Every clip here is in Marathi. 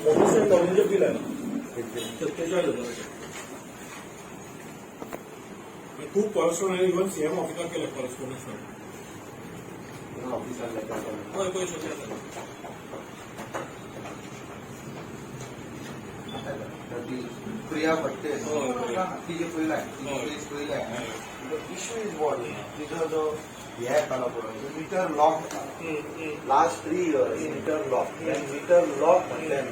47,000 बिल आहे 47,000 खूप कॉरेस्पॉन्डंट इव्हन सीएम ऑफिसात केलं कॉरेस्पॉन्डन्स होय पैसे प्रिया पटेल ती जे पयला इश्यू इज वॉट तिजो जो हे येतालो पळय meter lock last 3 years meter lock म्हटल्यार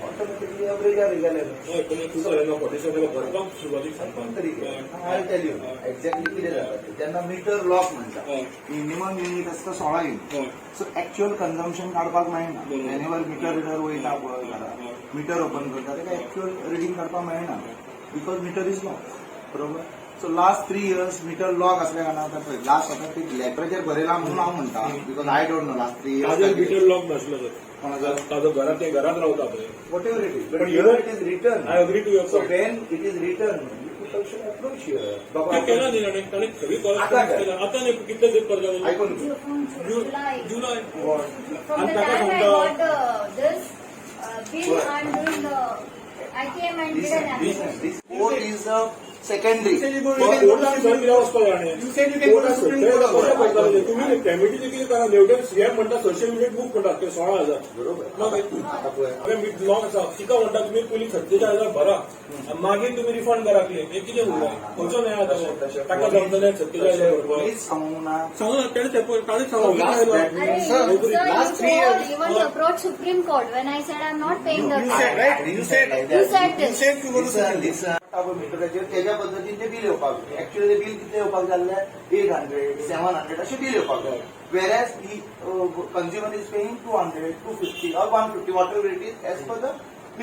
ऑटोमॅटिकली एवरेजार गेले होय पण तुका ह्या 47 भरपाक सुरवातीक सांगपाक आय टेल यू एक्झॅक्टली कितें जाता जेन्ना मिटर लॉक म्हणटा मिनिमम युनिट आसता 16 युनिट सो एक्चुअल कन्झम्पशन काडपाक मेळना वेनेवर मिटर रिडर वयता पळय घरा मिटर ओपन करता तेका एक्चुअल रिडिंग काडपाक मेळना बिकॉज मिटर इज लॉक बरोबर so last 3 years meter lock असल्या कारणान पळय लास्ट आता ते लेटराचेर बरयला म्हणून हांव म्हणटा because I don't know last 3 years ताजो मिटर लॉक नासलो ताजो घरात ते घरात रावता पळय whatever it is but here it is return I agree to your so when it is return people should approach here बाबा केला नाही ताणे सगळी कॉरेस्पॉन्डन्स केला आता नाही कितले दीस करता आयकून जुलै From the time I got this bill and doing the ITM and did an application. this board is a secondary तुम्ही कॅमिटीचे किती करा नेवटेन सीएम म्हणटा 600 युनिट बुक करतात ते 16,000 बरोबर लॉक आसा तिका म्हणटा तुम्ही पयलीं 47,000 भरा मागीर तुम्ही रिफंड करा क्लेम हे कितें उरलें खंयचो न्याय आता ताका जमतले 47,000 भरपाक प्लीज सांगू ना सांगू ना ताणें ताणें सांगू Sir, you even approached Supreme Court when I said I'm not paying the bill. You said this. मिटराचेर त्याच्या पद्दतीन ते बिल येवपाक एक्चुअली ते बिल कितले येवपाक जाल्ले 800 700 अशें बिल येवपाक जाय whereas the consumer is paying 200 250 or 150 whatever it is as per the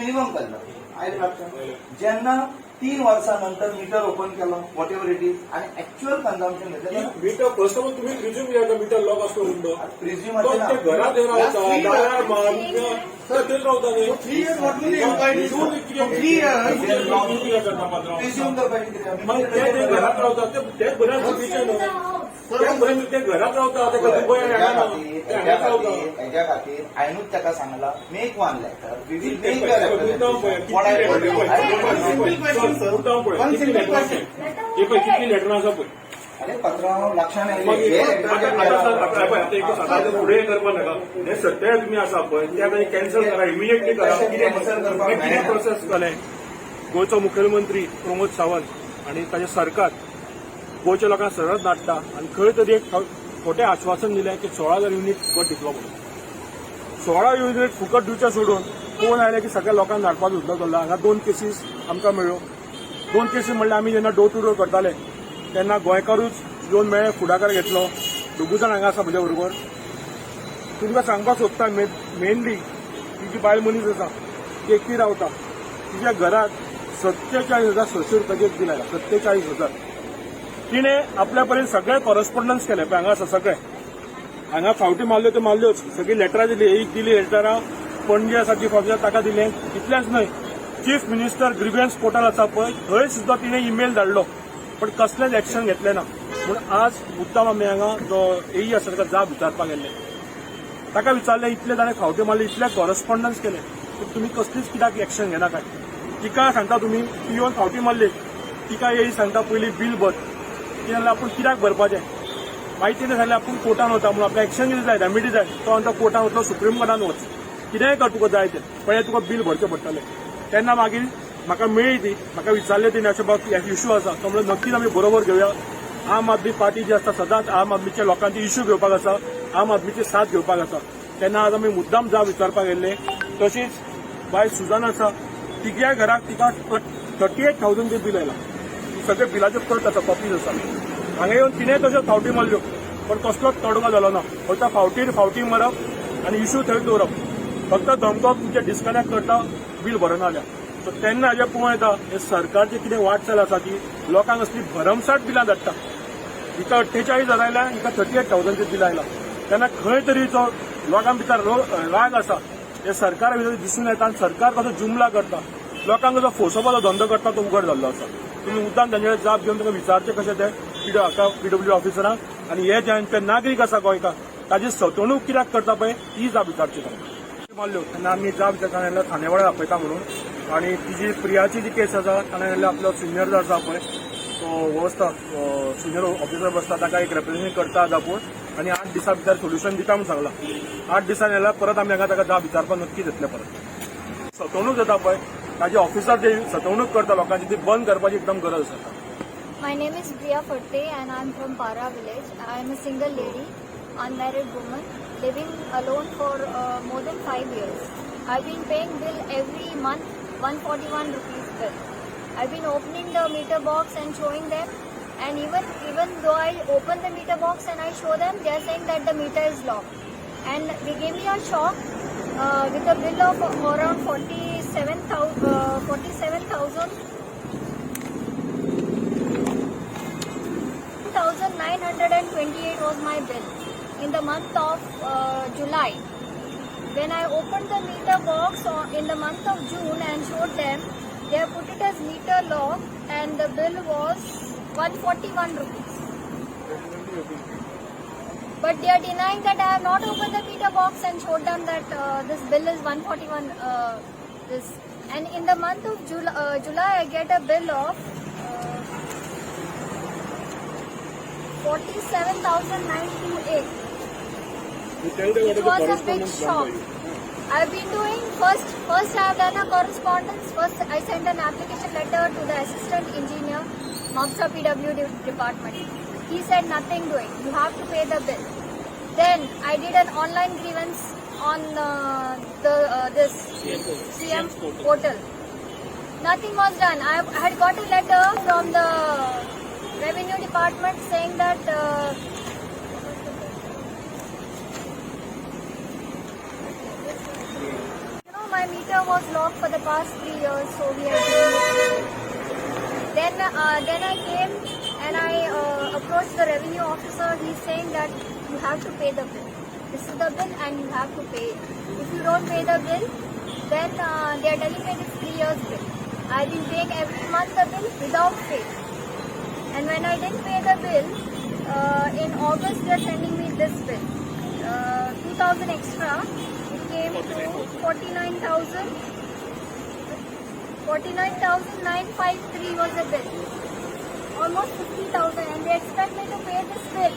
minimum consumption आयले लक्षात जेन्ना 3 वर्सां मीटर ओपन केलो वॉट एव्हर इट इज आणि ऍक्च्युअल कन्झम्पशन घेतलं मीटर फर्स्ट ऑफ ऑल तुम्ही प्रिझ्युम केला मीटर लॉक असतो म्हणतो प्रिझ्युम ते घरात रावता तेच रावता न्ही 3 years what will you buy this 3 years प्रिझ्युम करपाचें ते घरात रावता ते बऱ्याच चुकीचें न्हू ते घरात रावता ते दुबय हेच्या खातीर हांवेंच ताका सांगला make one letter we will make कितली लेटर आसा पळय अरे पत्र लक्षात पुढे करपा नाका हे सत्य तुम्ही आसा पळय ते आतां कॅन्सल करा इमिजिएटली करा कितें प्रोसेस जालें गोंयचो मुखेलमंत्री प्रमोद सावंत आनी ताचें सरकार गोंयच्या लोकांक सरळ धाडटा आनी खंय तरी एक खोटें आश्वासन दिलें की 16,000 युनिट फुकट दितलो म्हणून 16 युनिट फुकट दिवचें सोडून फोन आयले की सगळ्या लोकांक धाडपाचो उद्योग जाल्लो हांगा 2 केसीस आमकां मेळ्ळ्यो 2 केसी म्हणल्यार आमी जेन्ना डोर टू डोर करताले तेन्ना गोंयकारूच येवन मेळ्ळे फुडाकार घेतलो 2 जाण हांगा आसा म्हज्या बरोबर तुमकां सांगपाक सोदता मेनली ती जी बायल मनीस आसा ती एकटी रावता तिच्या घरात 47,600 रुपयाचें एक बील आयला 47,000 तिणे आपल्या पर्यंत सगळे कॉरेस्पॉन्डन्स केले पळय हांगा आसा सगळे हांगा फावटी मारल्यो त्यो मारल्योच सगळी लेटरां दिली एक दिली लेटरां पणजे आसा चीफ ऑफिसर ताका दिलें इतलेंच न्हय चीफ मिनिस्टर ग्रिव्हन्स पोर्टल आसा पळय थंय सुद्दां तिणे ईमेल धाडलो पण कसलेंच एक्शन घेतलें ना पूण आज मुद्दाम आमी हांगा जो एई आसा ताका जाब विचारपाक गेल्ले ताका विचारलें इतले ताणें फावटी मारले इतले कॉरेस्पॉन्डन्स केले पूण तुमी कसलीच कित्याक एक्शन घेना काय तिका सांगता तुमी ती येवन फावटी मारली तिका एई सांगता पयलीं बील भर कितें जाल्यार आपूण कित्याक भरपाचें मागीर तिणें सांगलें आपूण कोर्टान वता म्हणून आपल्याक एक्शन कितें जाय रेमेडी जाय तो म्हणटा कोर्टान वतलो सुप्रीम कोर्टान वच कितेंय कर तुका जाय तें पण तुका बील भरचें पडटलें तेन्ना मागीर म्हाका मेळ्ळी ती म्हाका विचारलें तिणें अशें बाबा इश्यू आसा तो म्हणलो नक्कीच आमी बरोबर घेवया आम आदमी पार्टी जी आसता सदांच आम आदमीच्या लोकांचे इश्यू घेवपाक आसा आम आदमीची साथ घेवपाक आसा तेन्ना आज आमी मुद्दाम जाब विचारपाक गेल्ले तशीच बाय सुजान आसा तिच्या घराक तिका 38,000 बील आयला सगळे बिलाचे प्रत आसा कॉपीज आसा हांगा येवन तिणें तश्यो फावटी मारल्यो पण कसलोच तोडगो जालो ना फक्त फावटी मारप आनी इश्यू थंय दवरप फक्त धमकोप तुमचे डिस्कनेक्ट करता बील भरना जाल्यार सो तेन्ना हाजें पळोवं येता हे सरकारची कितें वाटचाल आसा की लोकांक असली भरमसाट बिलां धाडटा हिका 48,000 आयल्या हिका 38,000 बील आयला तेन्ना खंय तरी जो लोकां भितर राग आसा हे सरकारा भितर दिसून येता आनी सरकार कसो जुमला करता लोकांक जो फोसोवपाचो धंदो करता तो उघड जाल्लो आसा तुमी मुद्दाम तांचे जाप घेवन तुका विचारचें कशें तें पीडब्ल्यू ऑफिसरांक आनी हे जे नागरीक आसा गोंयकार ताची सवतणूक कित्याक करता पळय ती जाप विचारची मारल्यो तेन्ना आमी जाप ताणें जाल्यार ठाणे वेळार आपयता म्हणून आनी ती जी प्रियाची जी केस आसा ताणें जाल्यार आपलो सिनियर जो आसा पळय तो वचता सिनियर ऑफिसर बसता ताका एक रिप्रेझेंट करता आज आपूण आनी 8 दिसां भितर सोल्युशन दिता म्हणून सांगला 8 दिसांनी जाल्यार परत आमी हांगा ताका जाप विचारपाक नक्कीच येतले परत सतवणूक जाता पळय ताजे ऑफिसार जे सतवणूक करता लोकांची ती बंद करपाची एकदम गरज आसा. My name is Priya Fatte and I'm from Para village. I am a single lady, unmarried woman, living alone for more than 5 years. I've been paying bill every month, 141 rupees bill. I've been opening the meter box and showing them, and even though I open the meter box and I show them, they are saying that the meter is locked. And they gave me a shock with a bill of around 47,928 was my bill in the month of July. When I opened the meter box in the month of June and showed them, they have put it as meter lock and the bill was 141 rupees. But they are denying that I have not opened the meter box and showed them that this bill is 141. And in the month of July I get a bill of 47,928. It was a big shock. I've been doing first I have done a correspondence. First I sent an application letter to the assistant engineer, Mopsa PW department. He said nothing doing. You have to pay the bill. Then I did an online grievance on this CM portal. Nothing was done. I had got a letter from the revenue department saying that my meter was locked for the past 3 years, so we are doing it. Then I came and I approached the revenue officer. He's saying that you have to pay the bill. This is the bill and you have to pay it. If you don't pay the bill, then they are telling me it's 3 years bill. I've been paying every month the bill without fail. And when I didn't pay the bill, in August they are sending me this bill. 2,000 extra. It came to 49,953 was the bill. Almost 50,000, and they expect me to pay this bill.